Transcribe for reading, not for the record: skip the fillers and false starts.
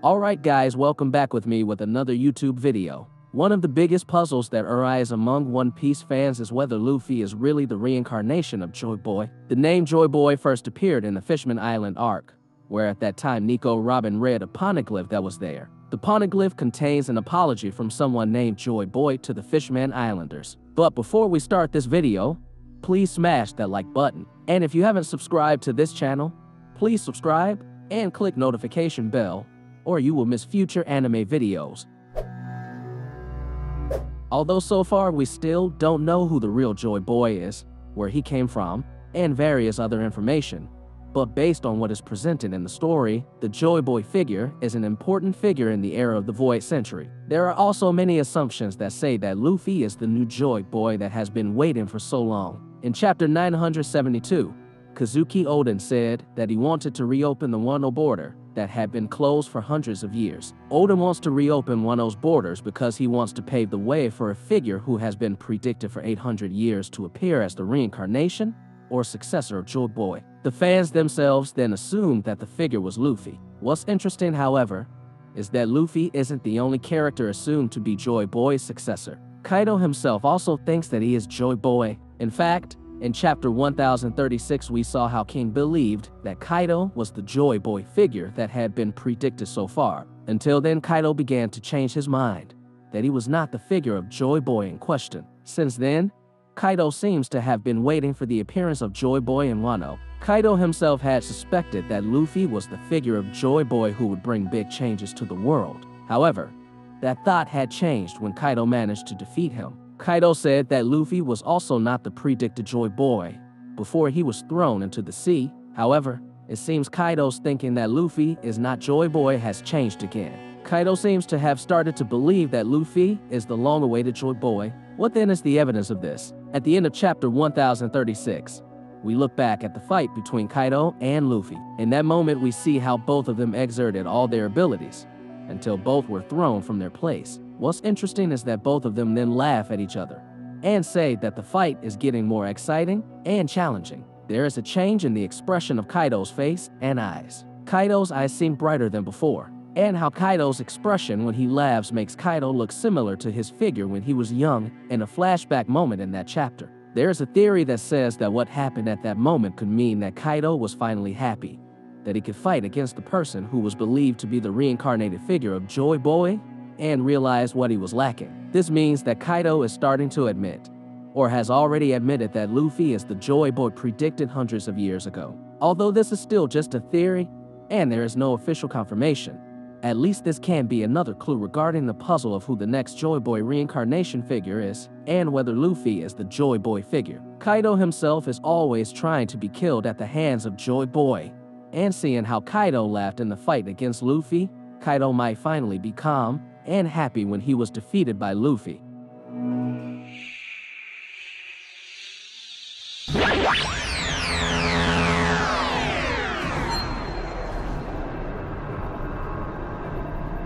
Alright guys, welcome back with me with another YouTube video. One of the biggest puzzles that arise among One Piece fans is whether Luffy is really the reincarnation of Joy Boy. The name Joy Boy first appeared in the Fishman Island arc, where at that time Nico Robin read a poneglyph that was there. The poneglyph contains an apology from someone named Joy Boy to the Fishman Islanders. But before we start this video, please smash that like button. And if you haven't subscribed to this channel, please subscribe and click notification bell, or you will miss future anime videos. Although so far we still don't know who the real Joy Boy is, where he came from, and various other information, but based on what is presented in the story, the Joy Boy figure is an important figure in the era of the Void Century. There are also many assumptions that say that Luffy is the new Joy Boy that has been waiting for so long. In chapter 972, Kazuki Oden said that he wanted to reopen the Wano border that had been closed for hundreds of years. Oden wants to reopen Wano's borders because he wants to pave the way for a figure who has been predicted for 800 years to appear as the reincarnation or successor of Joy Boy. The fans themselves then assumed that the figure was Luffy. What's interesting, however, is that Luffy isn't the only character assumed to be Joy Boy's successor. Kaido himself also thinks that he is Joy Boy. In fact, in chapter 1036 we saw how King believed that Kaido was the Joy Boy figure that had been predicted so far. Until then, Kaido began to change his mind, that he was not the figure of Joy Boy in question. Since then, Kaido seems to have been waiting for the appearance of Joy Boy in Wano. Kaido himself had suspected that Luffy was the figure of Joy Boy who would bring big changes to the world. However, that thought had changed when Kaido managed to defeat him. Kaido said that Luffy was also not the predicted Joy Boy before he was thrown into the sea. However, it seems Kaido's thinking that Luffy is not Joy Boy has changed again. Kaido seems to have started to believe that Luffy is the long-awaited Joy Boy. What then is the evidence of this? At the end of chapter 1036, we look back at the fight between Kaido and Luffy. In that moment, we see how both of them exerted all their abilities until both were thrown from their place. What's interesting is that both of them then laugh at each other and say that the fight is getting more exciting and challenging. There is a change in the expression of Kaido's face and eyes. Kaido's eyes seem brighter than before, and how Kaido's expression when he laughs makes Kaido look similar to his figure when he was young in a flashback moment in that chapter. There is a theory that says that what happened at that moment could mean that Kaido was finally happy, that he could fight against the person who was believed to be the reincarnated figure of Joy Boy, and realized what he was lacking. This means that Kaido is starting to admit, or has already admitted, that Luffy is the Joy Boy predicted hundreds of years ago. Although this is still just a theory, and there is no official confirmation, at least this can be another clue regarding the puzzle of who the next Joy Boy reincarnation figure is, and whether Luffy is the Joy Boy figure. Kaido himself is always trying to be killed at the hands of Joy Boy, and seeing how Kaido laughed in the fight against Luffy, Kaido might finally be calm and happy when he was defeated by Luffy.